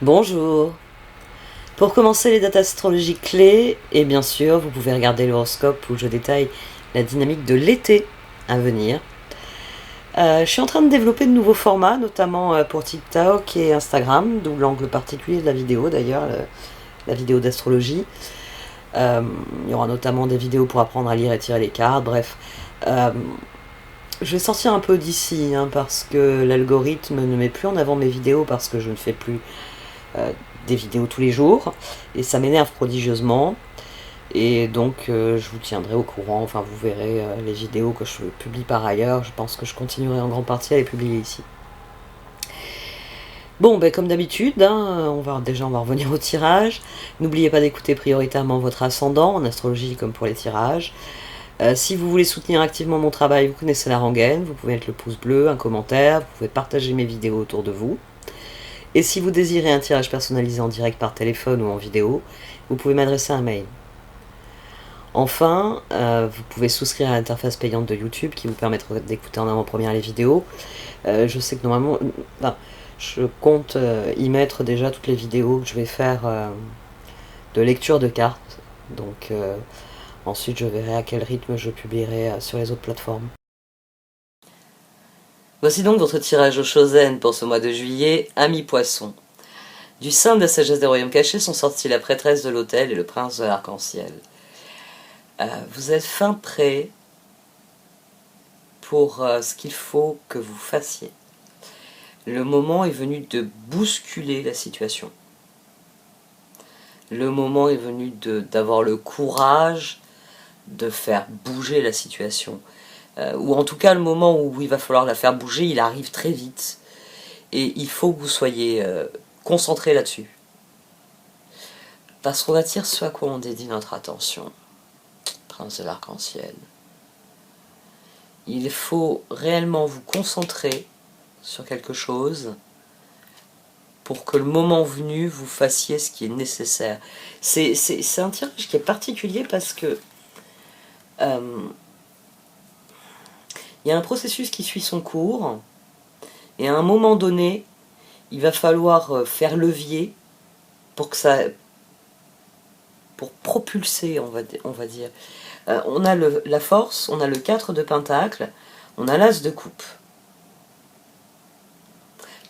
Bonjour. Pour commencer les dates astrologiques clés, et bien sûr, vous pouvez regarder l'horoscope où je détaille la dynamique de l'été à venir. Je suis en train de développer de nouveaux formats, notamment pour TikTok et Instagram, d'où l'angle particulier de la vidéo d'ailleurs, la vidéo d'astrologie. Il y aura notamment des vidéos pour apprendre à lire et tirer les cartes, bref. Je vais sortir un peu d'ici, parce que l'algorithme ne met plus en avant mes vidéos parce que je ne fais plus euh, des vidéos tous les jours, et ça m'énerve prodigieusement. Et donc je vous tiendrai au courant, enfin vous verrez les vidéos que je publie par ailleurs, je pense que je continuerai en grande partie à les publier ici. Bon, ben, comme d'habitude, on va revenir au tirage. N'oubliez pas d'écouter prioritairement votre ascendant, en astrologie comme pour les tirages. Si vous voulez soutenir activement mon travail, vous connaissez la rengaine, vous pouvez mettre le pouce bleu, un commentaire, vous pouvez partager mes vidéos autour de vous. Et si vous désirez un tirage personnalisé en direct par téléphone ou en vidéo, vous pouvez m'adresser un mail. Enfin, vous pouvez souscrire à l'interface payante de YouTube qui vous permettra d'écouter en avant-première les vidéos. Je sais que normalement, je compte y mettre déjà toutes les vidéos que je vais faire de lecture de cartes. Donc ensuite, je verrai à quel rythme je publierai sur les autres plateformes. Voici donc votre tirage au Chosen pour ce mois de juillet, Amis Poissons. Du sein de la sagesse des royaumes cachés sont sortis la prêtresse de l'autel et le prince de l'arc-en-ciel. Vous êtes fin prêt pour ce qu'il faut que vous fassiez. Le moment est venu de bousculer la situation. Le moment est venu d'avoir le courage de faire bouger la situation. Ou en tout cas, le moment où il va falloir la faire bouger, il arrive très vite. Et il faut que vous soyez concentrés là-dessus. Parce qu'on attire ce à quoi on dédie notre attention. Prince de l'arc-en-ciel. Il faut réellement vous concentrer sur quelque chose pour que le moment venu, vous fassiez ce qui est nécessaire. C'est un tirage qui est particulier parce que il y a un processus qui suit son cours, et à un moment donné, il va falloir faire levier pour que ça, pour propulser, on va dire. On a la force, on a le 4 de pentacle, on a l'as de coupe.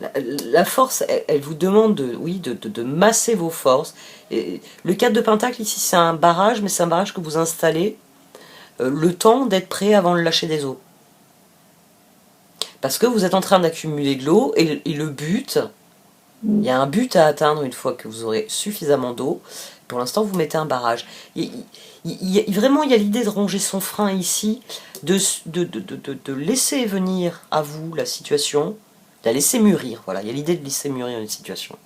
La force, elle vous demande de masser vos forces. Et le 4 de pentacle ici, c'est un barrage, mais c'est un barrage que vous installez le temps d'être prêt avant le lâcher des eaux. Parce que vous êtes en train d'accumuler de l'eau, et le but, il y a un but à atteindre une fois que vous aurez suffisamment d'eau. Pour l'instant, vous mettez un barrage. Vraiment, il y a l'idée de ronger son frein ici, de laisser venir à vous la situation, de la laisser mûrir. Voilà, il y a l'idée de laisser mûrir une situation.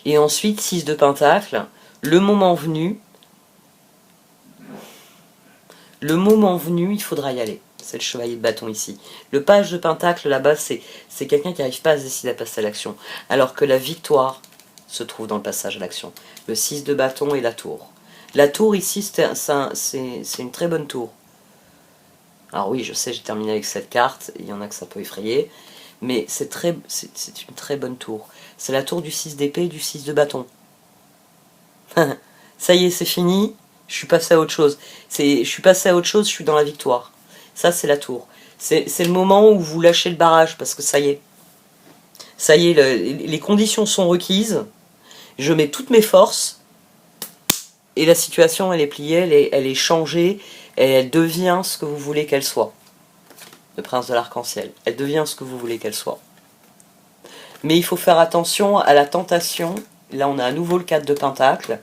Et ensuite, 6 de pentacle, le moment venu, il faudra y aller. C'est le chevalier de bâton ici. Le page de pentacle là-bas, c'est quelqu'un qui n'arrive pas à se décider à passer à l'action. Alors que la victoire se trouve dans le passage à l'action. Le 6 de bâton et la tour. La tour ici, c'est une très bonne tour. Alors oui, je sais, j'ai terminé avec cette carte, il y en a que ça peut effrayer, mais c'est une très bonne tour. C'est la tour du 6 d'épée et du 6 de bâton. Ça y est, c'est fini, je suis passé à autre chose. Je suis dans la victoire. Ça, c'est la tour. C'est le moment où vous lâchez le barrage, parce que ça y est. Ça y est, les conditions sont requises, je mets toutes mes forces, et la situation, elle est pliée, elle est changée, et elle devient ce que vous voulez qu'elle soit. Le prince de l'arc-en-ciel. Elle devient ce que vous voulez qu'elle soit. Mais il faut faire attention à la tentation. Là, on a à nouveau le 4 de pentacle.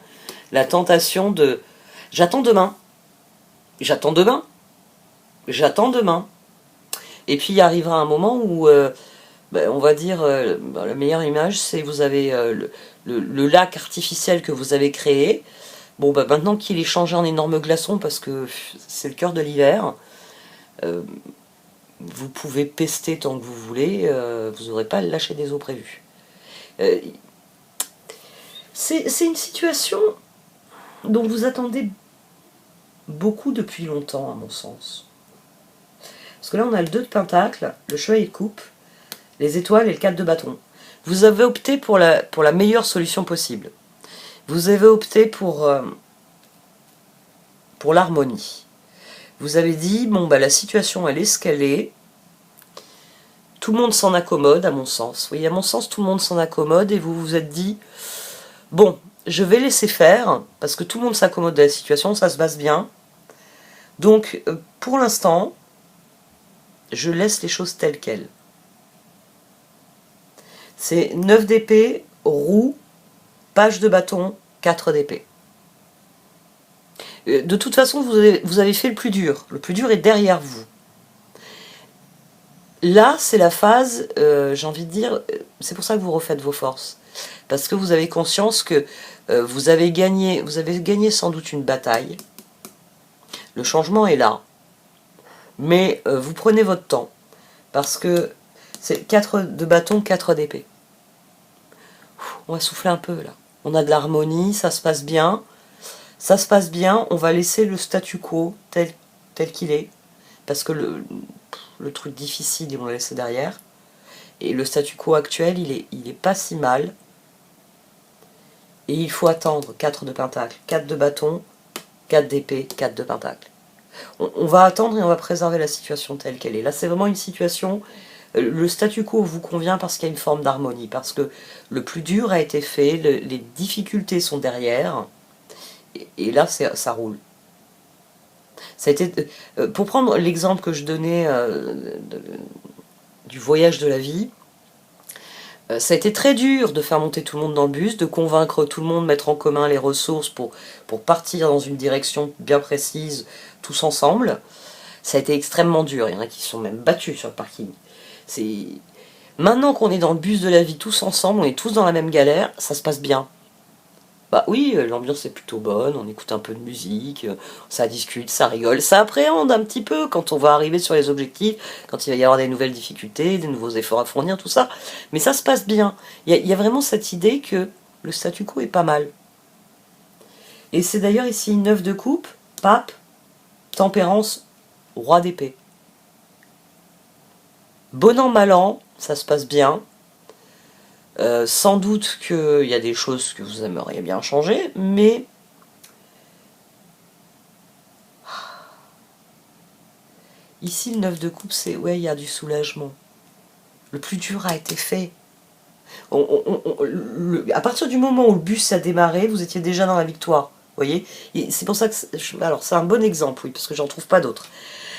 La tentation de... J'attends demain. J'attends demain. J'attends demain. Et puis, il arrivera un moment où... on va dire, la meilleure image, c'est vous avez le lac artificiel que vous avez créé. Bon, maintenant qu'il est changé en énorme glaçon parce que c'est le cœur de l'hiver, vous pouvez pester tant que vous voulez, vous n'aurez pas à lâcher des eaux prévues. C'est une situation dont vous attendez beaucoup depuis longtemps, à mon sens. Parce que là, on a le 2 de pentacle, le chevalier de coupe, les étoiles et le 4 de bâton. Vous avez opté pour la meilleure solution possible. Vous avez opté pour l'harmonie. Vous avez dit, bon, bah, la situation, elle est ce qu'elle est. Tout le monde s'en accommode, à mon sens. Oui, à mon sens, tout le monde s'en accommode, et vous vous êtes dit, bon, je vais laisser faire, parce que tout le monde s'accommode de la situation, ça se passe bien. Donc, pour l'instant, je laisse les choses telles quelles. C'est 9 d'épée, roue, page de bâton, 4 d'épée. De toute façon, vous avez fait le plus dur. Le plus dur est derrière vous. Là, c'est la phase, j'ai envie de dire, c'est pour ça que vous refaites vos forces. Parce que vous avez conscience que vous avez gagné sans doute une bataille. Le changement est là. Mais vous prenez votre temps. Parce que c'est 4 de bâton, 4 d'épée. On va souffler un peu là. On a de l'harmonie, ça se passe bien. Ça se passe bien, on va laisser le statu quo tel qu'il est. Parce que le truc difficile, ils vont le laisser derrière. Et le statu quo actuel, il est pas si mal. Et il faut attendre 4 de pentacle, 4 de bâton, 4 d'épée, 4 de pentacle. On va attendre et on va préserver la situation telle qu'elle est. Là, c'est vraiment une situation... Le statu quo vous convient parce qu'il y a une forme d'harmonie. Parce que le plus dur a été fait, les difficultés sont derrière. Et là, ça roule. Ça a été, pour prendre l'exemple que je donnais du voyage de la vie, ça a été très dur de faire monter tout le monde dans le bus, de convaincre tout le monde, mettre en commun les ressources pour partir dans une direction bien précise, tous ensemble. Ça a été extrêmement dur. Il y en a qui se sont même battus sur le parking. Maintenant qu'on est dans le bus de la vie tous ensemble, on est tous dans la même galère, ça se passe bien. Bah oui, l'ambiance est plutôt bonne, on écoute un peu de musique, ça discute, ça rigole, ça appréhende un petit peu quand on va arriver sur les objectifs, quand il va y avoir des nouvelles difficultés, des nouveaux efforts à fournir, tout ça. Mais ça se passe bien. Il y a vraiment cette idée que le statu quo est pas mal. Et c'est d'ailleurs ici une 9 de coupe, pape, tempérance, roi d'épée. Bon an, mal an, ça se passe bien. Sans doute qu'il y a des choses que vous aimeriez bien changer, mais ici le 9 de coupe, c'est ouais, il y a du soulagement. Le plus dur a été fait. À partir du moment où le bus a démarré, vous étiez déjà dans la victoire. Vous voyez, c'est pour ça que alors c'est un bon exemple, oui, parce que j'en trouve pas d'autres.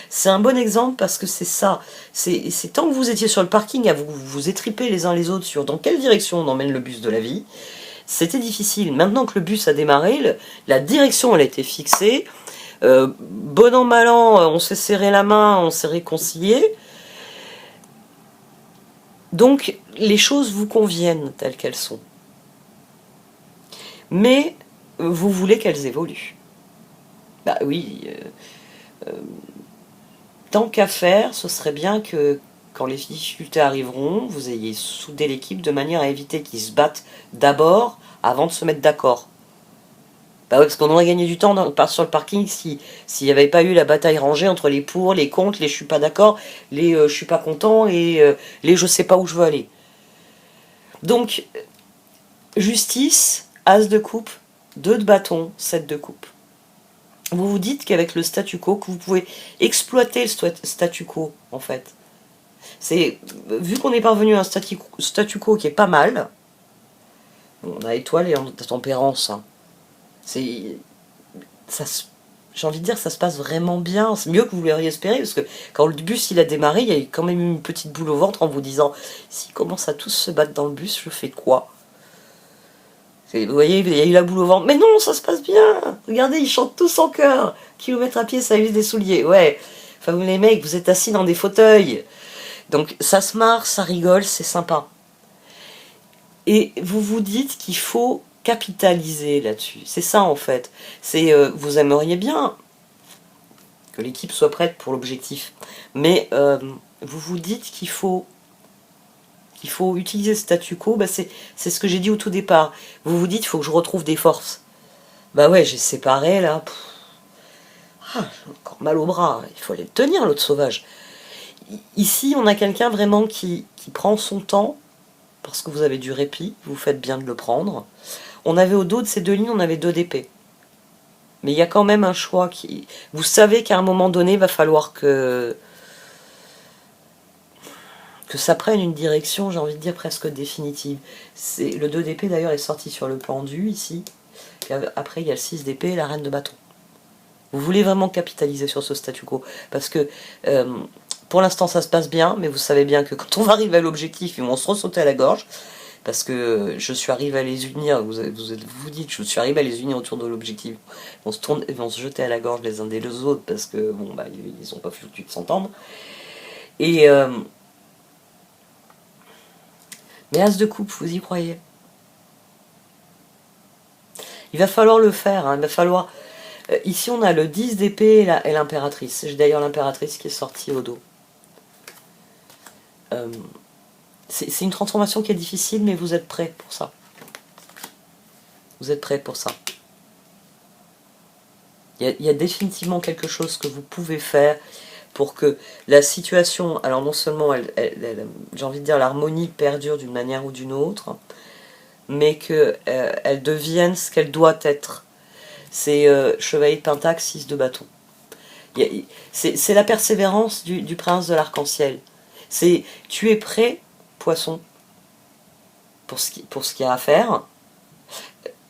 C'est un bon exemple parce que c'est ça. C'est tant que vous étiez sur le parking à vous étriper les uns les autres sur dans quelle direction on emmène le bus de la vie, c'était difficile. Maintenant que le bus a démarré, la direction elle a été fixée. Bon an mal an, on s'est serré la main, on s'est réconcilié. Donc les choses vous conviennent telles qu'elles sont. Mais vous voulez qu'elles évoluent. Bah oui. Tant qu'à faire, ce serait bien que, quand les difficultés arriveront, vous ayez soudé l'équipe de manière à éviter qu'ils se battent d'abord avant de se mettre d'accord. Bah ouais, parce qu'on aurait gagné du temps sur le parking s'il n'y avait pas eu la bataille rangée entre les pour, les contre, les je suis pas d'accord, les je suis pas content et les je sais pas où je veux aller. Donc, justice, as de coupe, 2 de bâton, 7 de coupe. Vous vous dites qu'avec le statu quo, que vous pouvez exploiter le statu quo, en fait. Vu qu'on est parvenu à un statu quo qui est pas mal, on a étoile et en tempérance, hein. J'ai envie de dire, ça se passe vraiment bien. C'est mieux que vous l'auriez espéré, parce que quand le bus il a démarré, il y a eu quand même une petite boule au ventre en vous disant, s'ils commencent à tous se battre dans le bus, je fais quoi ? Vous voyez, il y a eu la boule au ventre. Mais non, ça se passe bien. Regardez, ils chantent tous en chœur. Kilomètre à pied, ça évite des souliers. Ouais. Enfin, vous les mecs, vous êtes assis dans des fauteuils. Donc, ça se marre, ça rigole, c'est sympa. Et vous vous dites qu'il faut capitaliser là-dessus. C'est ça, en fait. Vous aimeriez bien que l'équipe soit prête pour l'objectif. Mais vous vous dites qu'il faut utiliser le statu quo, bah c'est ce que j'ai dit au tout départ. Vous vous dites, il faut que je retrouve des forces. Bah ouais, j'ai séparé là. J'ai encore mal au bras. Il faut aller le tenir, l'autre sauvage. Ici, on a quelqu'un vraiment qui prend son temps, parce que vous avez du répit, vous faites bien de le prendre. On avait au dos de ces deux lignes, on avait 2 d'épée. Mais il y a quand même un choix qui... Vous savez qu'à un moment donné, il va falloir que ça prenne une direction, j'ai envie de dire, presque définitive. Le 2 d'épée, d'ailleurs, est sorti sur le pendu, ici. Et après, il y a le 6 d'épée et la reine de bâton. Vous voulez vraiment capitaliser sur ce statu quo. Parce que, pour l'instant, ça se passe bien, mais vous savez bien que quand on va arriver à l'objectif, ils vont se ressauter à la gorge. Parce que je suis arrivé à les unir, vous dites, je suis arrivé à les unir autour de l'objectif. Ils vont se jeter à la gorge les uns des autres, parce que, bon, bah, ils n'ont pas foutu de s'entendre. Et... mais As de coupe, vous y croyez? Il va falloir le faire, hein, il va falloir... ici on a le 10 d'épée et l'impératrice. J'ai d'ailleurs l'impératrice qui est sortie au dos. C'est une transformation qui est difficile, mais vous êtes prêts pour ça. Vous êtes prêts pour ça. Il y a définitivement quelque chose que vous pouvez faire pour que la situation, alors non seulement j'ai envie de dire l'harmonie perdure d'une manière ou d'une autre, mais qu'elle devienne ce qu'elle doit être. C'est chevalier de pentacle, 6 de bâton. C'est la persévérance du prince de l'arc-en-ciel. C'est tu es prêt, poisson, pour ce qu'il y a à faire.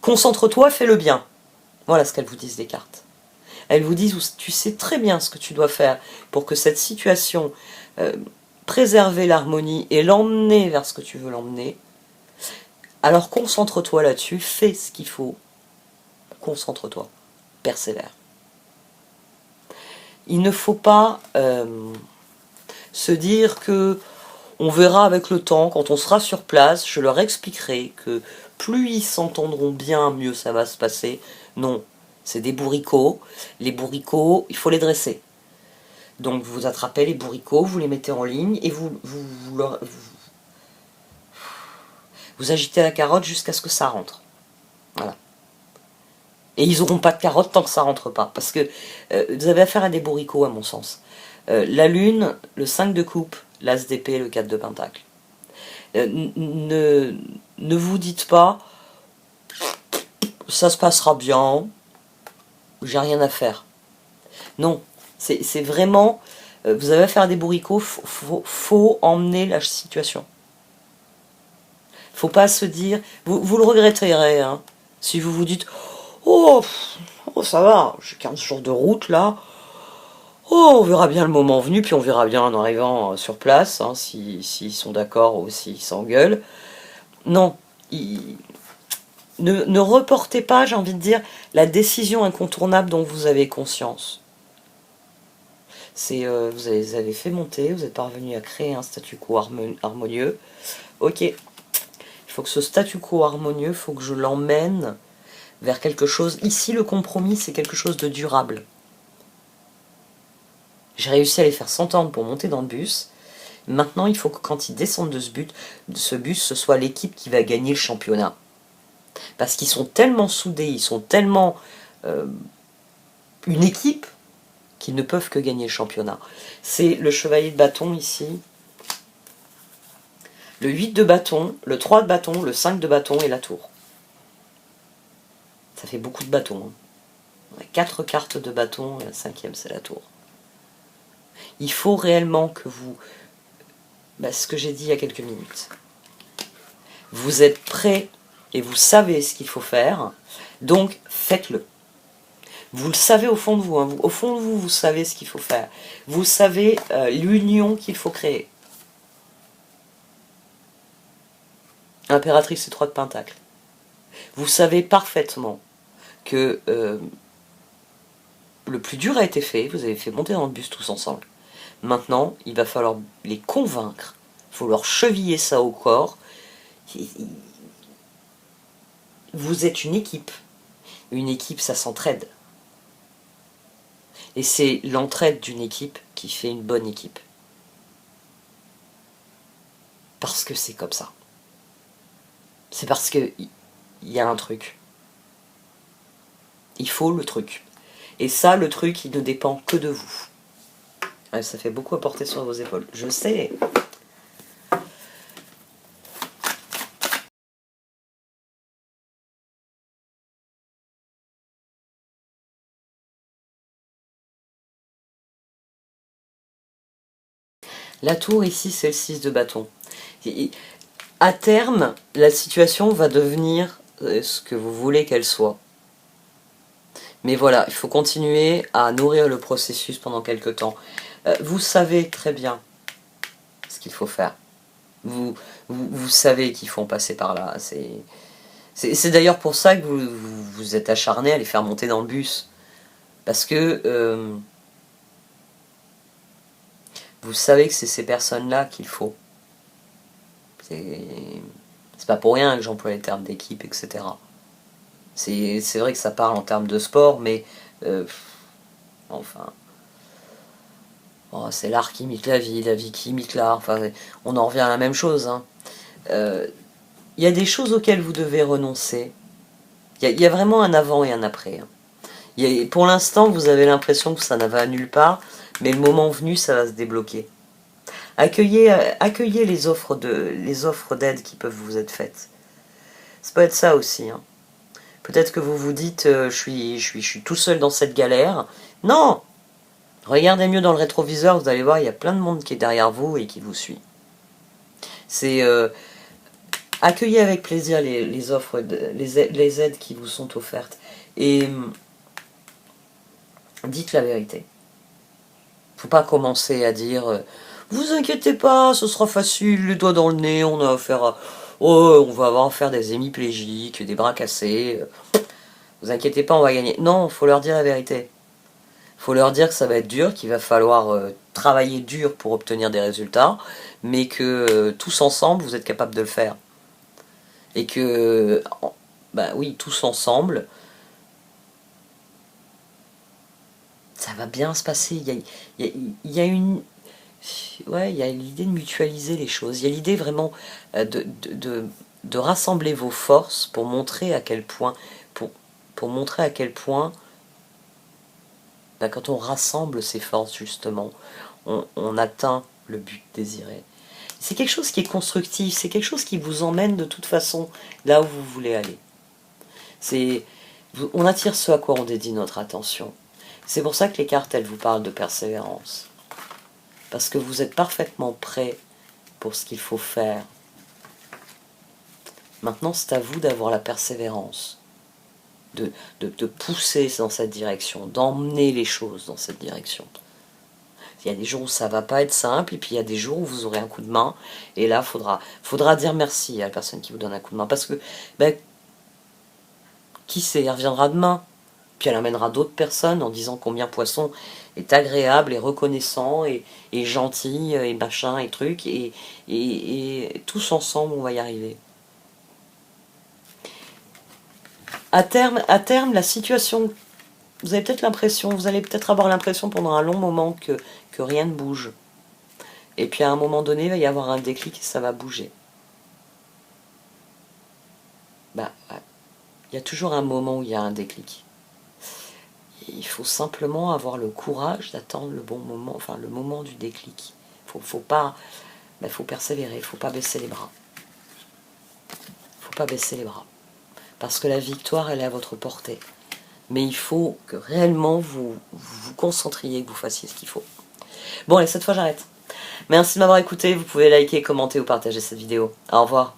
Concentre-toi, fais le bien. Voilà ce qu'elles vous disent les cartes. Elles vous disent, tu sais très bien ce que tu dois faire pour que cette situation, préserver l'harmonie et l'emmener vers ce que tu veux l'emmener. Alors concentre-toi là-dessus, fais ce qu'il faut. Concentre-toi, persévère. Il ne faut pas se dire que on verra avec le temps, quand on sera sur place, je leur expliquerai que plus ils s'entendront bien, mieux ça va se passer. Non, c'est des bourricots. Les bourricots, il faut les dresser. Donc vous attrapez les bourricots, vous les mettez en ligne et vous agitez la carotte jusqu'à ce que ça rentre. Voilà. Et ils n'auront pas de carotte tant que ça rentre pas. Parce que vous avez affaire à des bourricots, à mon sens. La lune, le 5 de coupe, l'as d'épée, le 4 de pentacle. Ne vous dites pas, ça se passera bien, j'ai rien à faire. Non, c'est vraiment, vous avez affaire à des bourricots, faut emmener la situation. Faut pas se dire, vous le regretterez, hein, si vous vous dites, oh ça va, j'ai 15 jours de route là, oh on verra bien le moment venu, puis on verra bien en arrivant sur place, hein, s'ils sont d'accord ou s'ils s'engueulent. Non, ne reportez pas, j'ai envie de dire, la décision incontournable dont vous avez conscience. Vous avez fait monter, vous êtes parvenu à créer un statu quo harmonieux. Ok, il faut que ce statu quo harmonieux, il faut que je l'emmène vers quelque chose. Ici, le compromis, c'est quelque chose de durable. J'ai réussi à les faire s'entendre pour monter dans le bus. Maintenant, il faut que quand ils descendent de ce bus, ce soit l'équipe qui va gagner le championnat. Parce qu'ils sont tellement soudés, ils sont tellement une équipe qu'ils ne peuvent que gagner le championnat. C'est le chevalier de bâton ici, le 8 de bâton, le 3 de bâton, le 5 de bâton et la tour. Ça fait beaucoup de bâtons. Hein. On a 4 cartes de bâton et la 5e c'est la tour. Il faut réellement que vous... ce que j'ai dit il y a quelques minutes. Vous êtes prêts et vous savez ce qu'il faut faire, donc faites-le. Vous le savez au fond de vous, hein. Au fond de vous, vous savez ce qu'il faut faire. Vous savez l'union qu'il faut créer. Impératrice et 3 de pentacle. Vous savez parfaitement que le plus dur a été fait, vous avez fait monter dans le bus tous ensemble. Maintenant, il va falloir les convaincre, il faut leur cheviller ça au corps. Vous êtes une équipe. Une équipe, ça s'entraide. Et c'est l'entraide d'une équipe qui fait une bonne équipe. Parce que c'est comme ça. C'est parce que il y a un truc. Il faut le truc. Et ça, le truc, il ne dépend que de vous. Ça fait beaucoup à porter sur vos épaules. Je sais. La tour ici, c'est le 6 de bâton. À terme, la situation va devenir ce que vous voulez qu'elle soit. Mais voilà, il faut continuer à nourrir le processus pendant quelques temps. Vous savez très bien ce qu'il faut faire. Vous savez qu'il faut en passer par là. C'est d'ailleurs pour ça que vous êtes acharné à les faire monter dans le bus. Parce que vous savez que c'est ces personnes-là qu'il faut. C'est pas pour rien que j'emploie les termes d'équipe, etc. C'est vrai que ça parle en termes de sport, mais enfin, oh, c'est l'art qui imite la vie qui imite l'art. Enfin, on en revient à la même chose. Hein. Y a des choses auxquelles vous devez renoncer. Il y a vraiment un avant et un après. Hein. Pour l'instant, vous avez l'impression que ça ne va nulle part, mais le moment venu, ça va se débloquer. Accueillez les offres d'aide qui peuvent vous être faites. Ça peut être ça aussi. Hein. Peut-être que vous vous dites, je suis tout seul dans cette galère. Non! Regardez mieux dans le rétroviseur, vous allez voir, il y a plein de monde qui est derrière vous et qui vous suit. C'est accueillez avec plaisir les offres, les aides qui vous sont offertes. Et dites la vérité. Faut pas commencer à dire vous inquiétez pas, ce sera facile, les doigts dans le nez, on a affaire à... Oh, on va avoir affaire des hémiplégiques, des bras cassés. Vous inquiétez pas, on va gagner. Non, faut leur dire la vérité. Faut leur dire que ça va être dur, qu'il va falloir travailler dur pour obtenir des résultats, mais que tous ensemble, vous êtes capables de le faire. Et que, bah oui, tous ensemble, ça va bien se passer. Il y a une... Ouais, il y a l'idée de mutualiser les choses. Il y a l'idée vraiment de rassembler vos forces pour montrer à quel point... Pour montrer à quel point... Ben, quand on rassemble ces forces, justement, on atteint le but désiré. C'est quelque chose qui est constructif, c'est quelque chose qui vous emmène de toute façon là où vous voulez aller. On attire ce à quoi on dédie notre attention. C'est pour ça que les cartes, elles vous parlent de persévérance. Parce que vous êtes parfaitement prêt pour ce qu'il faut faire. Maintenant, c'est à vous d'avoir la persévérance. De pousser dans cette direction, d'emmener les choses dans cette direction. Il y a des jours où ça va pas être simple, et puis il y a des jours où vous aurez un coup de main, et là, faudra dire merci à la personne qui vous donne un coup de main, parce que, ben, qui sait, elle reviendra demain, puis elle amènera d'autres personnes en disant combien Poisson est agréable, et reconnaissant, et gentil, et machin, et truc, et tous ensemble, on va y arriver. À terme, la situation, vous avez peut-être l'impression, vous allez peut-être avoir l'impression pendant un long moment que rien ne bouge. Et puis à un moment donné, il va y avoir un déclic et ça va bouger. Bah, ouais. Il y a toujours un moment où il y a un déclic. Il faut simplement avoir le courage d'attendre le bon moment, enfin le moment du déclic. Faut persévérer, faut pas baisser les bras. Faut pas baisser les bras. Parce que la victoire, elle est à votre portée. Mais il faut que réellement vous vous concentriez, que vous fassiez ce qu'il faut. Bon, allez, cette fois j'arrête. Merci de m'avoir écouté. Vous pouvez liker, commenter ou partager cette vidéo. Au revoir.